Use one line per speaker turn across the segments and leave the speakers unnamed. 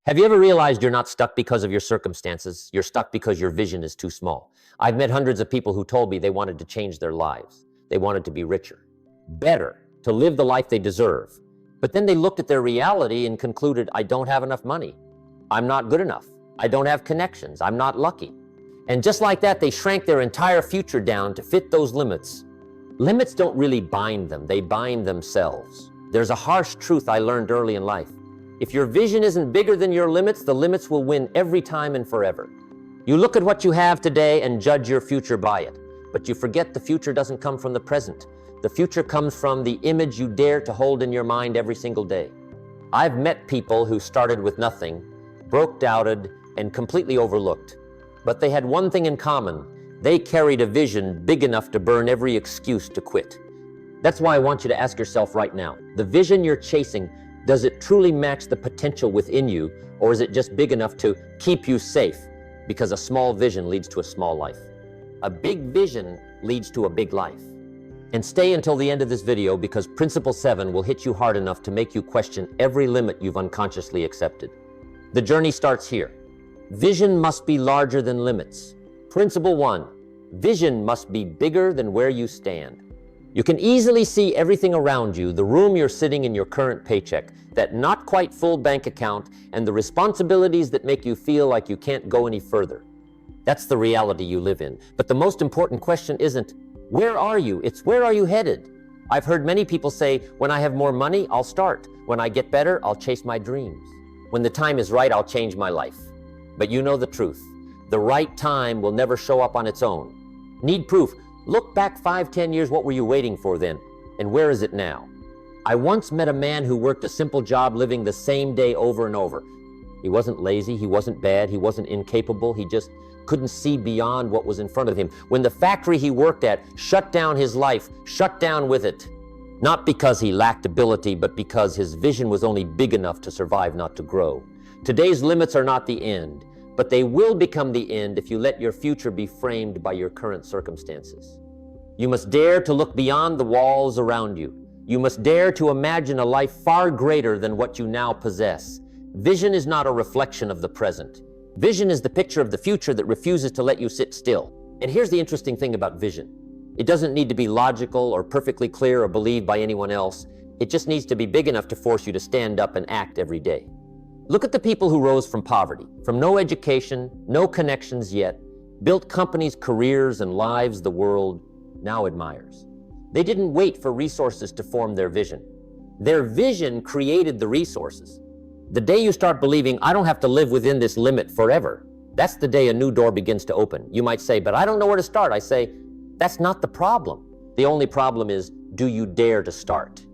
Have you ever realized you're not stuck because of your circumstances? You're stuck because your vision is too small. I've met hundreds of people who told me they wanted to change their lives. They wanted to be richer, better, to live the life they deserve. But then they looked at their reality and concluded, I don't have enough money. I'm not good enough. I don't have connections. I'm not lucky. And just like that, they shrank their entire future down to fit those limits. Limits don't really bind them. They bind themselves. There's a harsh truth I learned early in life. If your vision isn't bigger than your limits, the limits will win every time and forever. You look at what you have today and judge your future by it, but you forget the future doesn't come from the present. The future comes from the image you dare to hold in your mind every single day. I've met people who started with nothing, broke, doubted, and completely overlooked. But they had one thing in common. They carried a vision big enough to burn every excuse to quit. That's why I want you to ask yourself right now, the vision you're chasing, does it truly match the potential within you, or is it just big enough to keep you safe? Because a small vision leads to a small life. A big vision leads to a big life. And stay until the end of this video, because Principle 7 will hit you hard enough to make you question every limit you've unconsciously accepted. The journey starts here. Vision must be larger than limits. Principle 1, vision must be bigger than where you stand. You can easily see everything around you, the room you're sitting in, your current paycheck, that not quite full bank account, and the responsibilities that make you feel like you can't go any further. That's the reality you live in. But the most important question isn't, where are you? It's where are you headed? I've heard many people say, when I have more money, I'll start. When I get better, I'll chase my dreams. When the time is right, I'll change my life. But you know the truth. The right time will never show up on its own. Need proof? Look back 5-10 years, what were you waiting for then? And where is it now? I once met a man who worked a simple job living the same day over and over. He wasn't lazy, he wasn't bad, he wasn't incapable, he just couldn't see beyond what was in front of him. When the factory he worked at shut down his life, shut down with it. Not because he lacked ability, but because his vision was only big enough to survive, not to grow. Today's limits are not the end, but they will become the end if you let your future be framed by your current circumstances. You must dare to look beyond the walls around you. You must dare to imagine a life far greater than what you now possess. Vision is not a reflection of the present. Vision is the picture of the future that refuses to let you sit still. And here's the interesting thing about vision. It doesn't need to be logical or perfectly clear or believed by anyone else. It just needs to be big enough to force you to stand up and act every day. Look at the people who rose from poverty, from no education, no connections yet, built companies, careers, and lives the world now admires. They didn't wait for resources to form their vision. Their vision created the resources. The day you start believing, I don't have to live within this limit forever, that's the day a new door begins to open. You might say, but I don't know where to start. I say, that's not the problem. The only problem is, do you dare to start?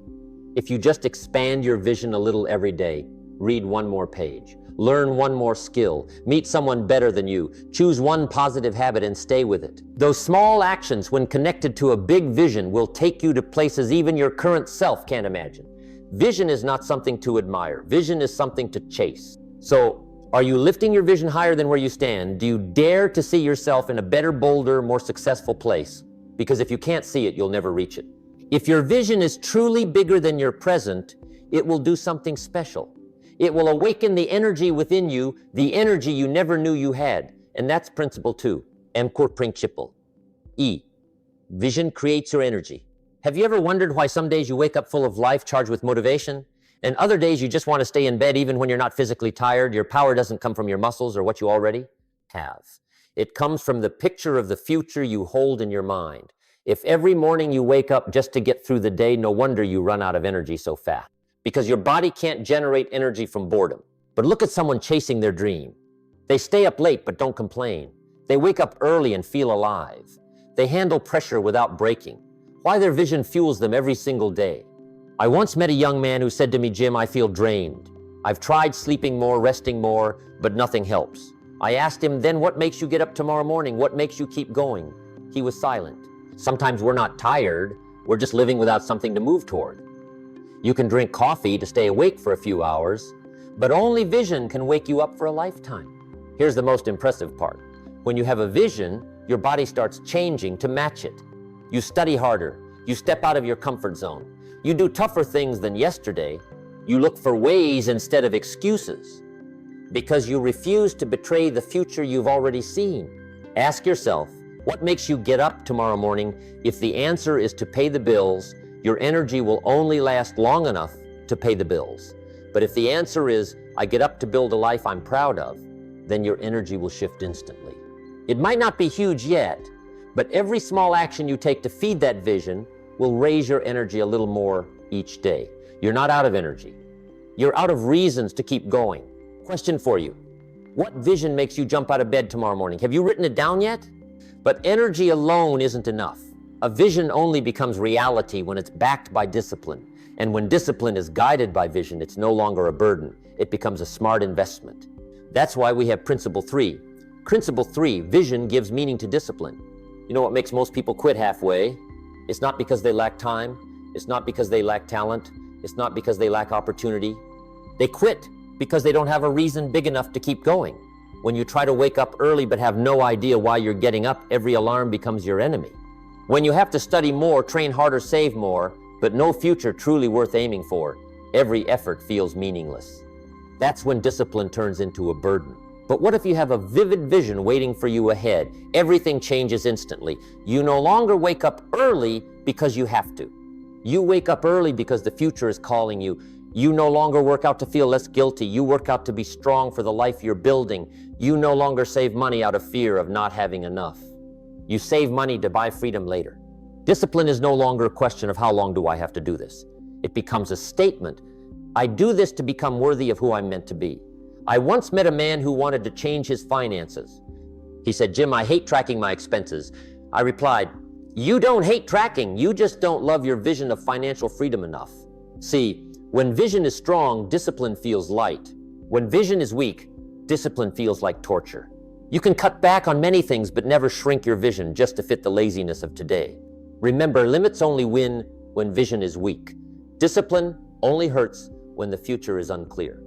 If you just expand your vision a little every day, read one more page, learn one more skill, meet someone better than you, choose one positive habit and stay with it. Those small actions, when connected to a big vision, will take you to places even your current self can't imagine. Vision is not something to admire. Vision is something to chase. So, are you lifting your vision higher than where you stand? Do you dare to see yourself in a better, bolder, more successful place? Because if you can't see it, you'll never reach it. If your vision is truly bigger than your present, it will do something special. It will awaken the energy within you, the energy you never knew you had. And that's principle 2, core principle. E, vision creates your energy. Have you ever wondered why some days you wake up full of life, charged with motivation, and other days you just want to stay in bed even when you're not physically tired? Your power doesn't come from your muscles or what you already have. It comes from the picture of the future you hold in your mind. If every morning you wake up just to get through the day, no wonder you run out of energy so fast. Because your body can't generate energy from boredom. But look at someone chasing their dream. They stay up late but don't complain. They wake up early and feel alive. They handle pressure without breaking. Why? Their vision fuels them every single day. I once met a young man who said to me, Jim, I feel drained. I've tried sleeping more, resting more, but nothing helps. I asked him, then what makes you get up tomorrow morning? What makes you keep going? He was silent. Sometimes we're not tired, we're just living without something to move toward. You can drink coffee to stay awake for a few hours, but only vision can wake you up for a lifetime. Here's the most impressive part. When you have a vision, your body starts changing to match it. You study harder, you step out of your comfort zone, you do tougher things than yesterday, you look for ways instead of excuses. Because you refuse to betray the future you've already seen. Ask yourself, what makes you get up tomorrow morning? If the answer is to pay the bills, your energy will only last long enough to pay the bills. But if the answer is, I get up to build a life I'm proud of, then your energy will shift instantly. It might not be huge yet, but every small action you take to feed that vision will raise your energy a little more each day. You're not out of energy. You're out of reasons to keep going. Question for you. What vision makes you jump out of bed tomorrow morning? Have you written it down yet? But energy alone isn't enough. A vision only becomes reality when it's backed by discipline. And when discipline is guided by vision, it's no longer a burden. It becomes a smart investment. That's why we have Principle 3. Principle 3, vision gives meaning to discipline. You know what makes most people quit halfway? It's not because they lack time. It's not because they lack talent. It's not because they lack opportunity. They quit because they don't have a reason big enough to keep going. When you try to wake up early but have no idea why you're getting up, every alarm becomes your enemy. When you have to study more, train harder, save more, but no future truly worth aiming for, every effort feels meaningless. That's when discipline turns into a burden. But what if you have a vivid vision waiting for you ahead? Everything changes instantly. You no longer wake up early because you have to. You wake up early because the future is calling you. You no longer work out to feel less guilty. You work out to be strong for the life you're building. You no longer save money out of fear of not having enough. You save money to buy freedom later. Discipline is no longer a question of how long do I have to do this. It becomes a statement. I do this to become worthy of who I'm meant to be. I once met a man who wanted to change his finances. He said, Jim, I hate tracking my expenses. I replied, you don't hate tracking, you just don't love your vision of financial freedom enough. See, when vision is strong, discipline feels light. When vision is weak, discipline feels like torture. You can cut back on many things, but never shrink your vision just to fit the laziness of today. Remember, limits only win when vision is weak. Discipline only hurts when the future is unclear.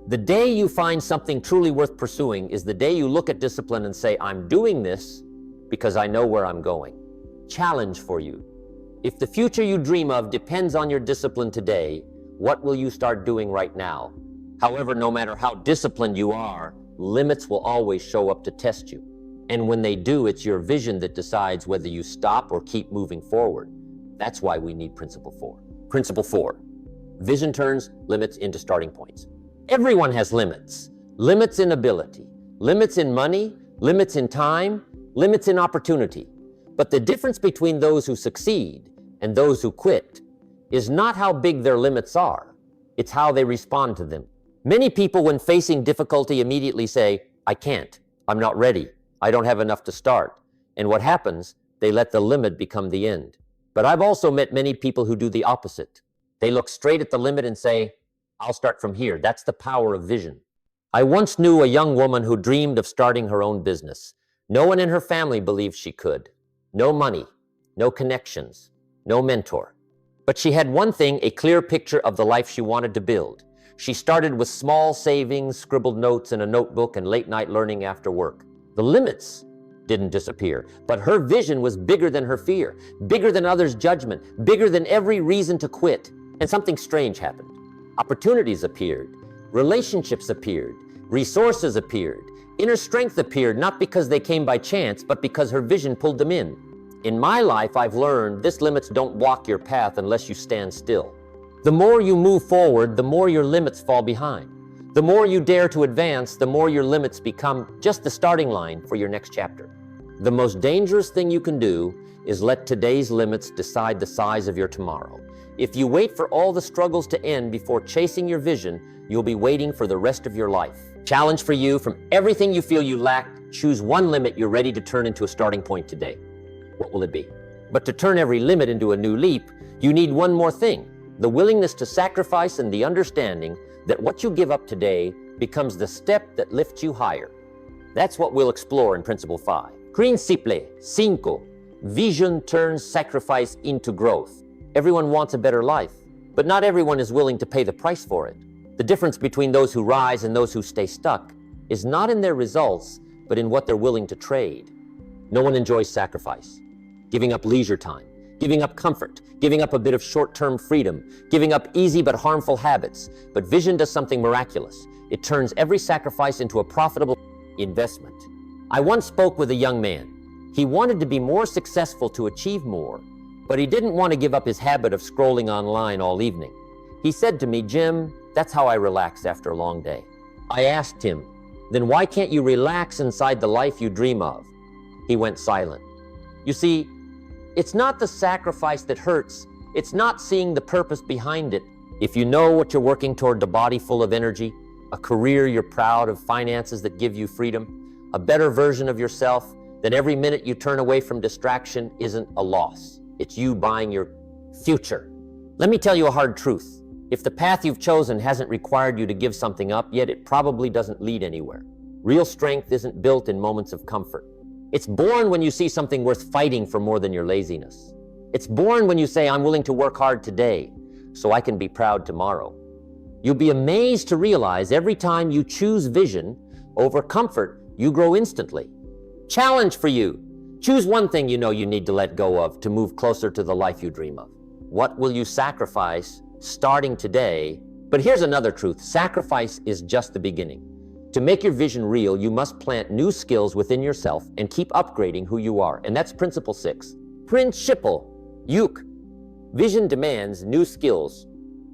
The day you find something truly worth pursuing is the day you look at discipline and say, I'm doing this because I know where I'm going. Challenge for you. If the future you dream of depends on your discipline today, what will you start doing right now? However, no matter how disciplined you are, limits will always show up to test you. And when they do, it's your vision that decides whether you stop or keep moving forward. That's why we need Principle 4. Principle 4. Vision turns limits into starting points. Everyone has limits. Limits in ability, limits in money, limits in time, limits in opportunity. But the difference between those who succeed and those who quit is not how big their limits are. It's how they respond to them. Many people, when facing difficulty, immediately say, I can't, I'm not ready, I don't have enough to start. And what happens? They let the limit become the end. But I've also met many people who do the opposite. They look straight at the limit and say, I'll start from here. That's the power of vision. I once knew a young woman who dreamed of starting her own business. No one in her family believed she could. No money, no connections, no mentor. But she had one thing, a clear picture of the life she wanted to build. She started with small savings, scribbled notes in a notebook, and late night learning after work. The limits didn't disappear, but her vision was bigger than her fear, bigger than others' judgment, bigger than every reason to quit. And something strange happened. Opportunities appeared, relationships appeared, resources appeared, inner strength appeared, not because they came by chance, but because her vision pulled them in. In my life, I've learned this limits don't block your path unless you stand still. The more you move forward, the more your limits fall behind. The more you dare to advance, the more your limits become just the starting line for your next chapter. The most dangerous thing you can do is let today's limits decide the size of your tomorrow. If you wait for all the struggles to end before chasing your vision, you'll be waiting for the rest of your life. Challenge for you, from everything you feel you lack, choose one limit you're ready to turn into a starting point today. What will it be? But to turn every limit into a new leap, you need one more thing, the willingness to sacrifice and the understanding that what you give up today becomes the step that lifts you higher. That's what we'll explore in Principle 5. Principle 5. Vision turns sacrifice into growth. Everyone wants a better life, but not everyone is willing to pay the price for it. The difference between those who rise and those who stay stuck is not in their results, but in what they're willing to trade. No one enjoys sacrifice, giving up leisure time, giving up comfort, giving up a bit of short-term freedom, giving up easy but harmful habits. But vision does something miraculous. It turns every sacrifice into a profitable investment. I once spoke with a young man. He wanted to be more successful to achieve more, but he didn't want to give up his habit of scrolling online all evening. He said to me, "Jim, that's how I relax after a long day." I asked him, "Then why can't you relax inside the life you dream of?" He went silent. You see, it's not the sacrifice that hurts. It's not seeing the purpose behind it. If you know what you're working toward, a body full of energy, a career you're proud of, finances that give you freedom, a better version of yourself, then every minute you turn away from distraction isn't a loss. It's you buying your future. Let me tell you a hard truth. If the path you've chosen hasn't required you to give something up, yet it probably doesn't lead anywhere. Real strength isn't built in moments of comfort. It's born when you see something worth fighting for more than your laziness. It's born when you say, "I'm willing to work hard today so I can be proud tomorrow." You'll be amazed to realize every time you choose vision over comfort, you grow instantly. Challenge for you. Choose one thing you know you need to let go of to move closer to the life you dream of. What will you sacrifice starting today? But here's another truth. Sacrifice is just the beginning. To make your vision real, you must plant new skills within yourself and keep upgrading who you are. And that's principle 6. Principle. Yuk. Vision demands new skills.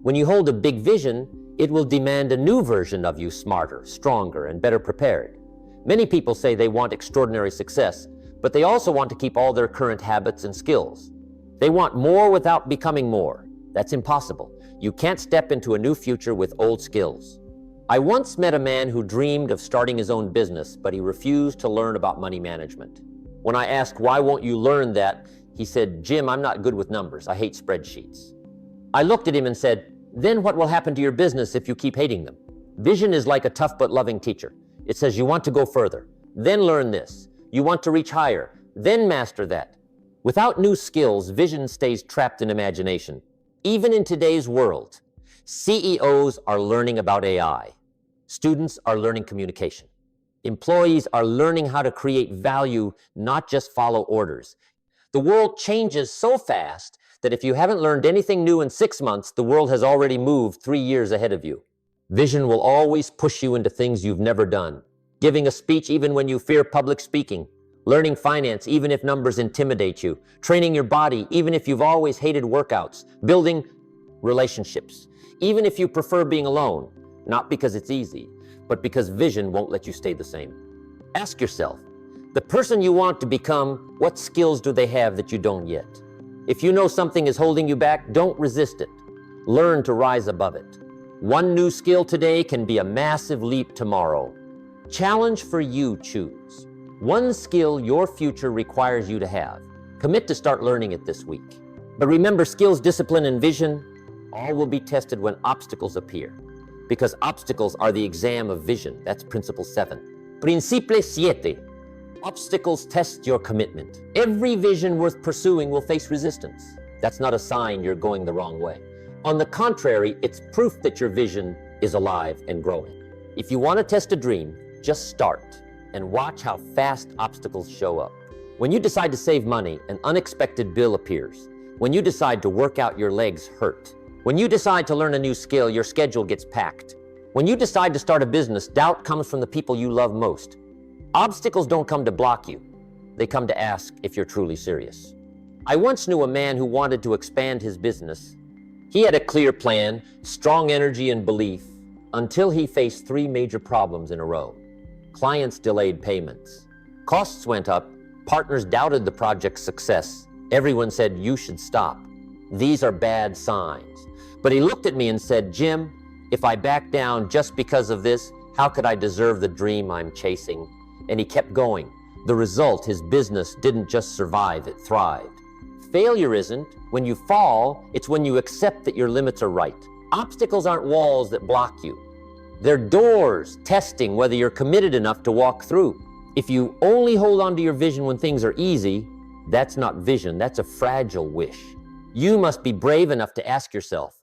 When you hold a big vision, it will demand a new version of you, smarter, stronger, and better prepared. Many people say they want extraordinary success, but they also want to keep all their current habits and skills. They want more without becoming more. That's impossible. You can't step into a new future with old skills. I once met a man who dreamed of starting his own business, but he refused to learn about money management. When I asked, "Why won't you learn that?" he said, "Jim, I'm not good with numbers. I hate spreadsheets." I looked at him and said, "Then what will happen to your business if you keep hating them?" Vision is like a tough but loving teacher. It says you want to go further, then learn this. You want to reach higher, then master that. Without new skills, vision stays trapped in imagination. Even in today's world, CEOs are learning about AI. Students are learning communication. Employees are learning how to create value, not just follow orders. The world changes so fast that if you haven't learned anything new in 6 months, the world has already moved 3 years ahead of you. Vision will always push you into things you've never done. Giving a speech even when you fear public speaking. Learning finance even if numbers intimidate you. Training your body even if you've always hated workouts. Building relationships even if you prefer being alone. Not because it's easy, but because vision won't let you stay the same. Ask yourself, the person you want to become, what skills do they have that you don't yet? If you know something is holding you back, don't resist it. Learn to rise above it. One new skill today can be a massive leap tomorrow. Challenge for you, choose. One skill your future requires you to have. Commit to start learning it this week. But remember, skills, discipline, and vision, all will be tested when obstacles appear. Because obstacles are the exam of vision. That's principle 7. Principle 7. Obstacles test your commitment. Every vision worth pursuing will face resistance. That's not a sign you're going the wrong way. On the contrary, it's proof that your vision is alive and growing. If you want to test a dream, just start and watch how fast obstacles show up. When you decide to save money, an unexpected bill appears. When you decide to work out, your legs hurt. When you decide to learn a new skill, your schedule gets packed. When you decide to start a business, doubt comes from the people you love most. Obstacles don't come to block you. They come to ask if you're truly serious. I once knew a man who wanted to expand his business. He had a clear plan, strong energy and belief, until he faced 3 major problems in a row. Clients delayed payments. Costs went up. Partners doubted the project's success. Everyone said, "You should stop. These are bad signs." But he looked at me and said, "Jim, if I back down just because of this, how could I deserve the dream I'm chasing?" And he kept going. The result, his business didn't just survive, it thrived. Failure isn't when you fall, it's when you accept that your limits are right. Obstacles aren't walls that block you. They're doors testing whether you're committed enough to walk through. If you only hold on to your vision when things are easy, that's not vision, that's a fragile wish. You must be brave enough to ask yourself,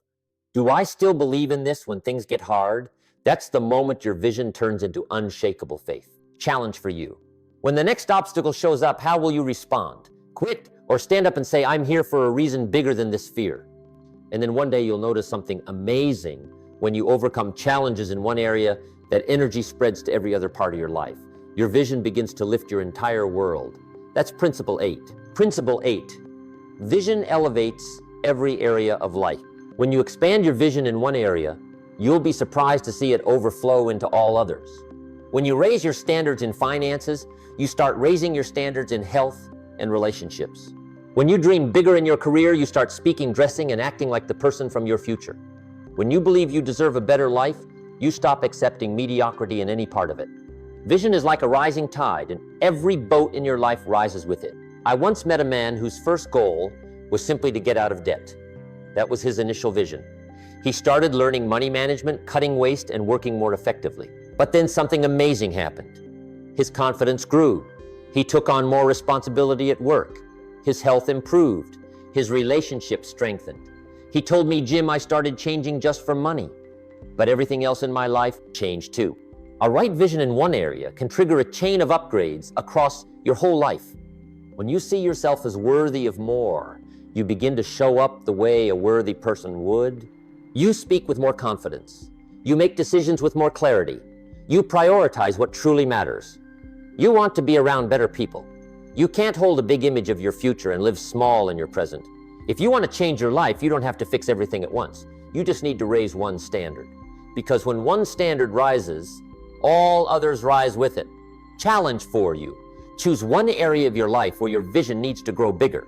do I still believe in this when things get hard? That's the moment your vision turns into unshakable faith. Challenge for you. When the next obstacle shows up, how will you respond? Quit Or stand up and say, I'm here for a reason bigger than this fear. And then one day you'll notice something amazing when you overcome challenges in one area, that energy spreads to every other part of your life. Your vision begins to lift your entire world. That's principle 8. Principle 8, vision elevates every area of life. When you expand your vision in one area, you'll be surprised to see it overflow into all others. When you raise your standards in finances, you start raising your standards in health and relationships. When you dream bigger in your career, you start speaking, dressing, and acting like the person from your future. When you believe you deserve a better life, you stop accepting mediocrity in any part of it. Vision is like a rising tide, and every boat in your life rises with it. I once met a man whose first goal was simply to get out of debt. That was his initial vision. He started learning money management, cutting waste, and working more effectively. But then something amazing happened. His confidence grew. He took on more responsibility at work. His health improved. His relationships strengthened. He told me, Jim, I started changing just for money, but everything else in my life changed too. A right vision in one area can trigger a chain of upgrades across your whole life. When you see yourself as worthy of more, you begin to show up the way a worthy person would. You speak with more confidence. You make decisions with more clarity. You prioritize what truly matters. You want to be around better people. You can't hold a big image of your future and live small in your present. If you want to change your life, you don't have to fix everything at once. You just need to raise one standard. Because when one standard rises, all others rise with it. Challenge for you. Choose one area of your life where your vision needs to grow bigger.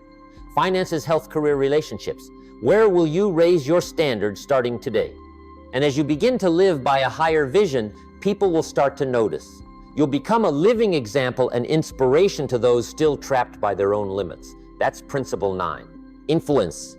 Finances, health, career, relationships. Where will you raise your standards starting today? And as you begin to live by a higher vision, people will start to notice. You'll become a living example and inspiration to those still trapped by their own limits. That's principle 9. Influence.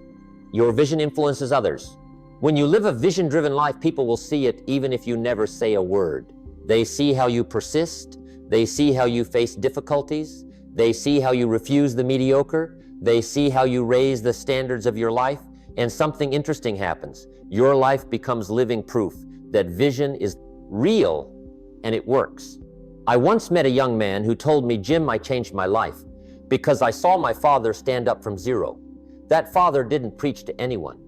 Your vision influences others. When you live a vision-driven life, people will see it even if you never say a word. They see how you persist. They see how you face difficulties. They see how you refuse the mediocre. They see how you raise the standards of your life. And something interesting happens. Your life becomes living proof that vision is real and it works. I once met a young man who told me, Jim, I changed my life because I saw my father stand up from zero. That father didn't preach to anyone.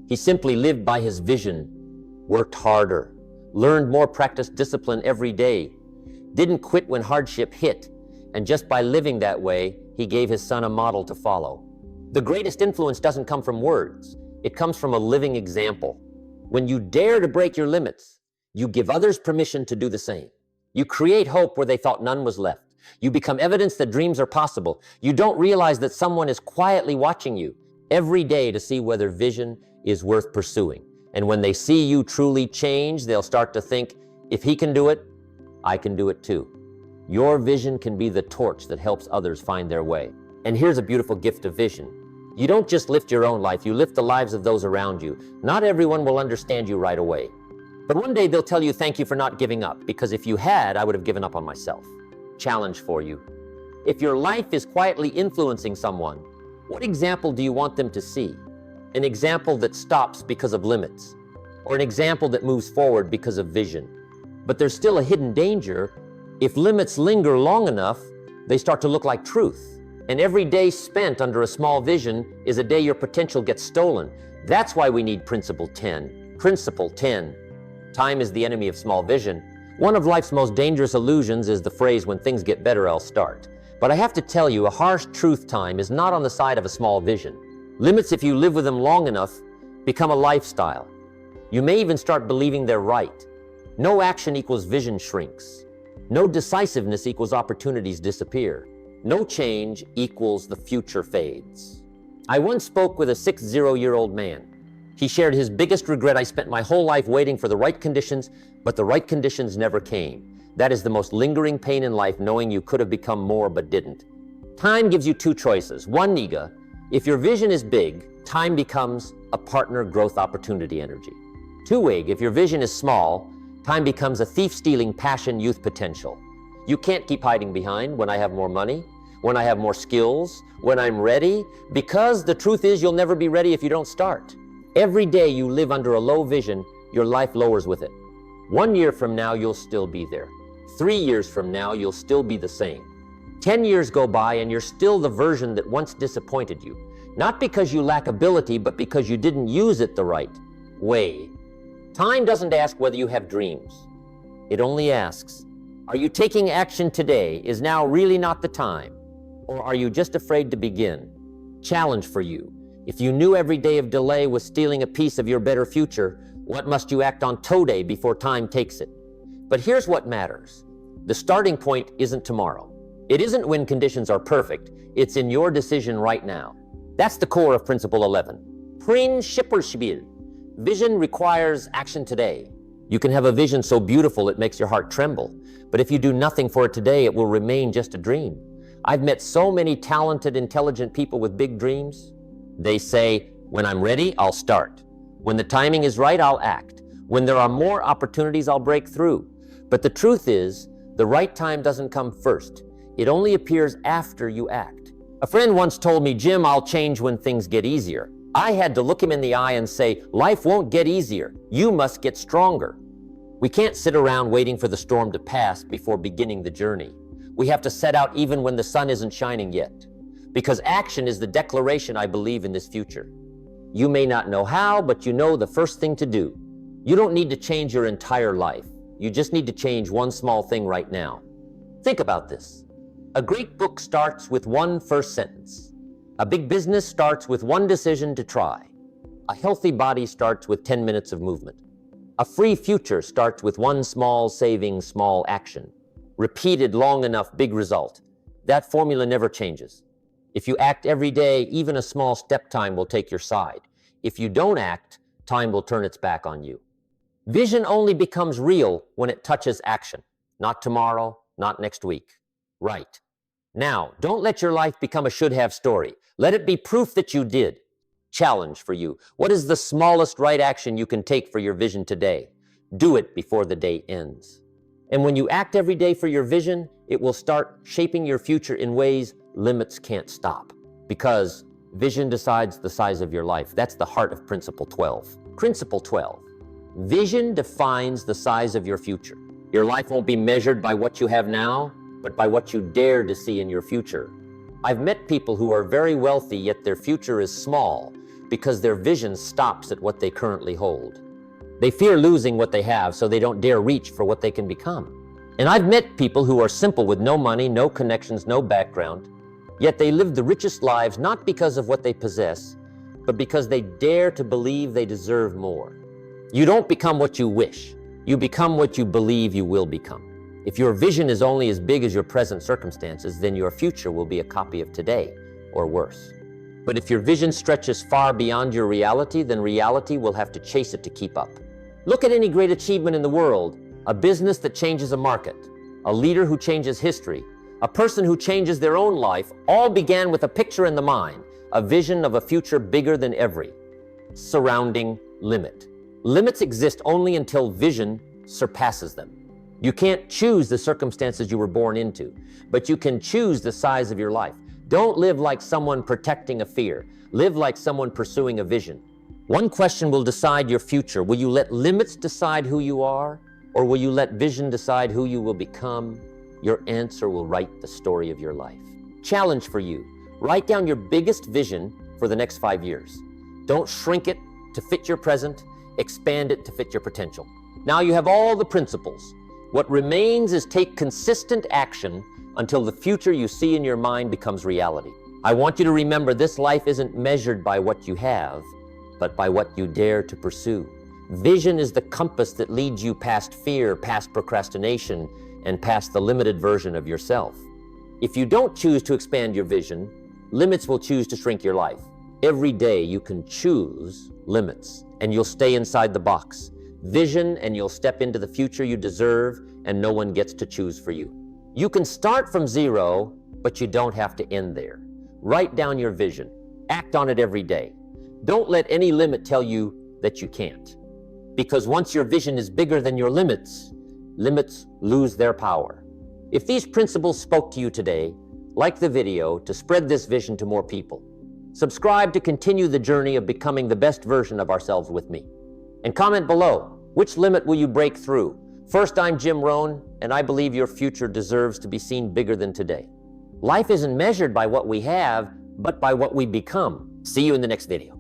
He simply lived by his vision, worked harder, learned more, practiced discipline every day, didn't quit when hardship hit, and just by living that way, he gave his son a model to follow. The greatest influence doesn't come from words. It comes from a living example. When you dare to break your limits, you give others permission to do the same. You create hope where they thought none was left. You become evidence that dreams are possible. You don't realize that someone is quietly watching you every day to see whether vision is worth pursuing. And when they see you truly change, they'll start to think, if he can do it, I can do it too. Your vision can be the torch that helps others find their way. And here's a beautiful gift of vision. You don't just lift your own life, you lift the lives of those around you. Not everyone will understand you right away. But one day they'll tell you thank you for not giving up, because if you had, I would have given up on myself. Challenge for you. If your life is quietly influencing someone, what example do you want them to see? An example that stops because of limits, or an example that moves forward because of vision. But there's still a hidden danger. If limits linger long enough, they start to look like truth. And every day spent under a small vision is a day your potential gets stolen. That's why we need Principle 10. Principle 10. Time is the enemy of small vision. One of life's most dangerous illusions is the phrase, when things get better, I'll start. But I have to tell you, a harsh truth, time is not on the side of a small vision. Limits, if you live with them long enough, become a lifestyle. You may even start believing they're right. No action equals vision shrinks. No decisiveness equals opportunities disappear. No change equals the future fades. I once spoke with a 60-year-old man. He shared his biggest regret: I spent my whole life waiting for the right conditions, but the right conditions never came. That is the most lingering pain in life, knowing you could have become more but didn't. Time gives you two choices. One, Niga, if your vision is big, time becomes a partner, growth, opportunity, energy. Two, Wig, if your vision is small, time becomes a thief-stealing passion, youth, potential. You can't keep hiding behind when I have more money, when I have more skills, when I'm ready, because the truth is you'll never be ready if you don't start. Every day you live under a low vision, your life lowers with it. 1 year from now, you'll still be there. 3 years from now, you'll still be the same. 10 years go by and you're still the version that once disappointed you. Not because you lack ability, but because you didn't use it the right way. Time doesn't ask whether you have dreams. It only asks, are you taking action today? Is now really not the time? Or are you just afraid to begin? Challenge for you. If you knew every day of delay was stealing a piece of your better future, what must you act on today before time takes it? But here's what matters. The starting point isn't tomorrow. It isn't when conditions are perfect. It's in your decision right now. That's the core of Principle 11. Prinzipalspiel. Vision requires action today. You can have a vision so beautiful it makes your heart tremble. But if you do nothing for it today, it will remain just a dream. I've met so many talented, intelligent people with big dreams. They say, when I'm ready, I'll start. When the timing is right, I'll act. When there are more opportunities, I'll break through. But the truth is, the right time doesn't come first. It only appears after you act. A friend once told me, Jim, I'll change when things get easier. I had to look him in the eye and say, life won't get easier. You must get stronger. We can't sit around waiting for the storm to pass before beginning the journey. We have to set out even when the sun isn't shining yet. Because action is the declaration I believe in this future. You may not know how, but you know the first thing to do. You don't need to change your entire life. You just need to change one small thing right now. Think about this. A great book starts with one first sentence. A big business starts with one decision to try. A healthy body starts with 10 minutes of movement. A free future starts with one small saving, small action. Repeated long enough, big result. That formula never changes. If you act every day, even a small step time will take your side. If you don't act, time will turn its back on you. Vision only becomes real when it touches action. Not tomorrow, not next week. Right. Now, don't let your life become a should-have story. Let it be proof that you did. Challenge for you. What is the smallest right action you can take for your vision today? Do it before the day ends. And when you act every day for your vision, it will start shaping your future in ways limits can't stop. Because vision decides the size of your life. That's the heart of Principle 12. Principle 12. Vision defines the size of your future. Your life won't be measured by what you have now, but by what you dare to see in your future. I've met people who are very wealthy, yet their future is small because their vision stops at what they currently hold. They fear losing what they have, so they don't dare reach for what they can become. And I've met people who are simple with no money, no connections, no background, yet they live the richest lives not because of what they possess, but because they dare to believe they deserve more. You don't become what you wish. You become what you believe you will become. If your vision is only as big as your present circumstances, then your future will be a copy of today, or worse. But if your vision stretches far beyond your reality, then reality will have to chase it to keep up. Look at any great achievement in the world, a business that changes a market, a leader who changes history, a person who changes their own life, all began with a picture in the mind, a vision of a future bigger than every surrounding limit. Limits exist only until vision surpasses them. You can't choose the circumstances you were born into, but you can choose the size of your life. Don't live like someone protecting a fear. Live like someone pursuing a vision. One question will decide your future. Will you let limits decide who you are, or will you let vision decide who you will become? Your answer will write the story of your life. Challenge for you. Write down your biggest vision for the next 5 years. Don't shrink it to fit your present. Expand it to fit your potential. Now you have all the principles. What remains is take consistent action until the future you see in your mind becomes reality. I want you to remember this life isn't measured by what you have, but by what you dare to pursue. Vision is the compass that leads you past fear, past procrastination, and past the limited version of yourself. If you don't choose to expand your vision, limits will choose to shrink your life. Every day you can choose limits, and you'll stay inside the box. Vision, and you'll step into the future you deserve, and no one gets to choose for you. You can start from zero, but you don't have to end there. Write down your vision. Act on it every day. Don't let any limit tell you that you can't. Because once your vision is bigger than your limits, limits lose their power. If these principles spoke to you today, like the video to spread this vision to more people. Subscribe to continue the journey of becoming the best version of ourselves with me. And comment below, which limit will you break through? First, I'm Jim Rohn, and I believe your future deserves to be seen bigger than today. Life isn't measured by what we have, but by what we become. See you in the next video.